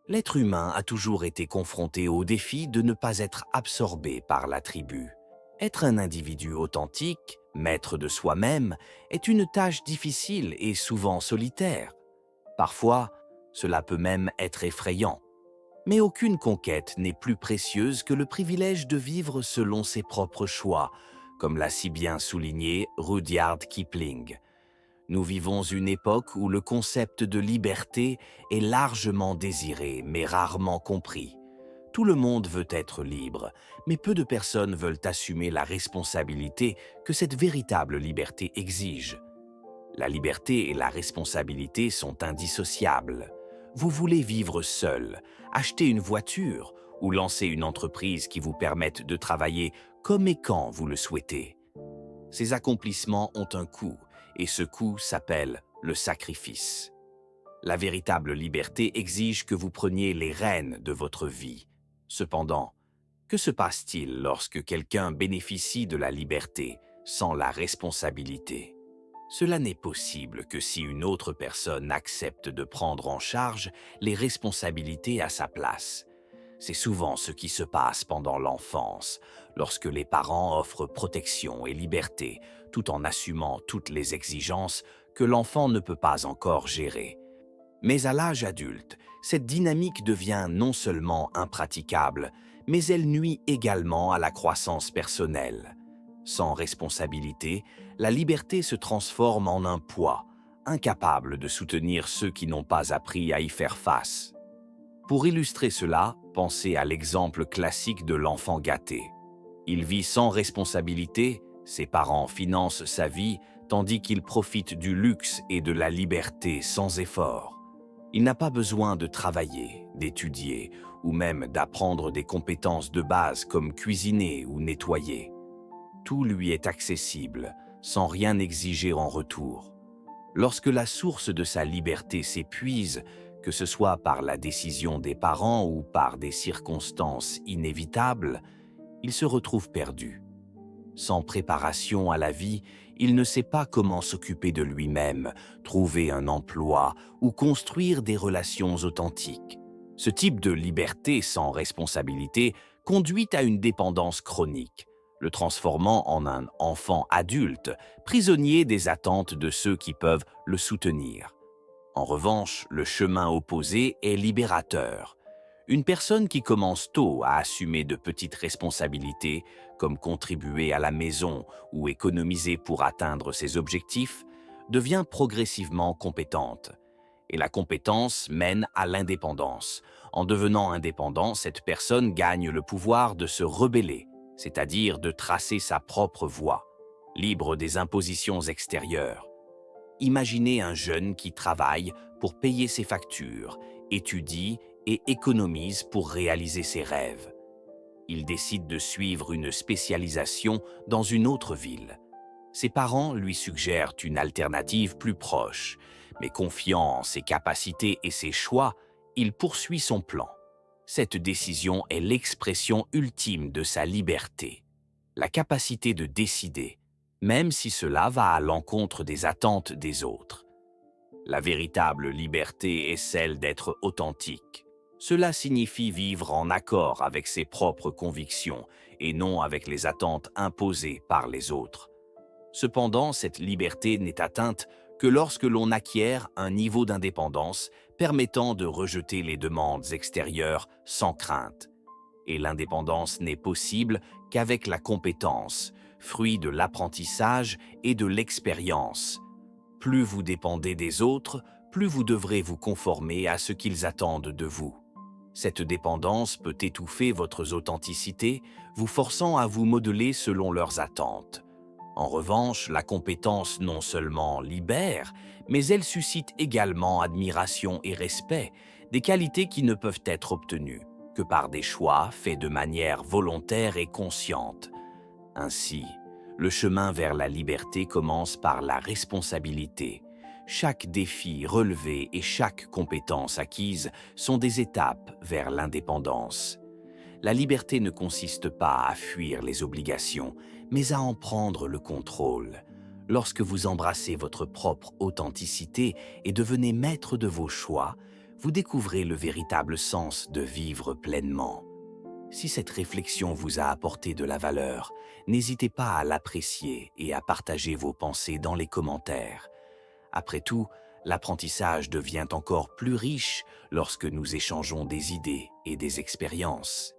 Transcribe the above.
L'être humain a toujours été confronté au défi de ne pas être absorbé par la tribu. Être un individu authentique, maître de soi-même, est une tâche difficile et souvent solitaire. Parfois, cela peut même être effrayant. Mais aucune conquête n'est plus précieuse que le privilège de vivre selon ses propres choix, comme l'a si bien souligné Rudyard Kipling. Nous vivons une époque où le concept de liberté est largement désiré, mais rarement compris. Tout le monde veut être libre, mais peu de personnes veulent assumer la responsabilité que cette véritable liberté exige. La liberté et la responsabilité sont indissociables. Vous voulez vivre seul, acheter une voiture ou lancer une entreprise qui vous permette de travailler comme et quand vous le souhaitez. Ces accomplissements ont un coût, et ce coût s'appelle le sacrifice. La véritable liberté exige que vous preniez les rênes de votre vie. Cependant, que se passe-t-il lorsque quelqu'un bénéficie de la liberté sans la responsabilité? Cela n'est possible que si une autre personne accepte de prendre en charge les responsabilités à sa place. C'est souvent ce qui se passe pendant l'enfance, lorsque les parents offrent protection et liberté, tout en assumant toutes les exigences que l'enfant ne peut pas encore gérer. Mais à l'âge adulte, cette dynamique devient non seulement impraticable, mais elle nuit également à la croissance personnelle. Sans responsabilité, la liberté se transforme en un poids, incapable de soutenir ceux qui n'ont pas appris à y faire face. Pour illustrer cela, pensez à l'exemple classique de l'enfant gâté. Il vit sans responsabilité, ses parents financent sa vie, tandis qu'il profite du luxe et de la liberté sans effort. Il n'a pas besoin de travailler, d'étudier, ou même d'apprendre des compétences de base comme cuisiner ou nettoyer. Tout lui est accessible, sans rien exiger en retour. Lorsque la source de sa liberté s'épuise, que ce soit par la décision des parents ou par des circonstances inévitables, il se retrouve perdu. Sans préparation à la vie, il ne sait pas comment s'occuper de lui-même, trouver un emploi ou construire des relations authentiques. Ce type de liberté sans responsabilité conduit à une dépendance chronique, le transformant en un enfant adulte, prisonnier des attentes de ceux qui peuvent le soutenir. En revanche, le chemin opposé est libérateur. Une personne qui commence tôt à assumer de petites responsabilités, comme contribuer à la maison ou économiser pour atteindre ses objectifs, devient progressivement compétente. Et la compétence mène à l'indépendance. En devenant indépendant, cette personne gagne le pouvoir de se rebeller, c'est-à-dire de tracer sa propre voie, libre des impositions extérieures. Imaginez un jeune qui travaille pour payer ses factures, étudie et économise pour réaliser ses rêves. Il décide de suivre une spécialisation dans une autre ville. Ses parents lui suggèrent une alternative plus proche, mais confiant en ses capacités et ses choix, il poursuit son plan. Cette décision est l'expression ultime de sa liberté, la capacité de décider, même si cela va à l'encontre des attentes des autres. La véritable liberté est celle d'être authentique. Cela signifie vivre en accord avec ses propres convictions et non avec les attentes imposées par les autres. Cependant, cette liberté n'est atteinte que lorsque l'on acquiert un niveau d'indépendance permettant de rejeter les demandes extérieures sans crainte. Et l'indépendance n'est possible qu'avec la compétence, fruit de l'apprentissage et de l'expérience. Plus vous dépendez des autres, plus vous devrez vous conformer à ce qu'ils attendent de vous. Cette dépendance peut étouffer votre authenticité, vous forçant à vous modeler selon leurs attentes. En revanche, la compétence non seulement libère, mais elle suscite également admiration et respect, des qualités qui ne peuvent être obtenues que par des choix faits de manière volontaire et consciente. Ainsi, le chemin vers la liberté commence par la responsabilité. Chaque défi relevé et chaque compétence acquise sont des étapes vers l'indépendance. La liberté ne consiste pas à fuir les obligations, mais à en prendre le contrôle. Lorsque vous embrassez votre propre authenticité et devenez maître de vos choix, vous découvrez le véritable sens de vivre pleinement. Si cette réflexion vous a apporté de la valeur, n'hésitez pas à l'apprécier et à partager vos pensées dans les commentaires. Après tout, l'apprentissage devient encore plus riche lorsque nous échangeons des idées et des expériences.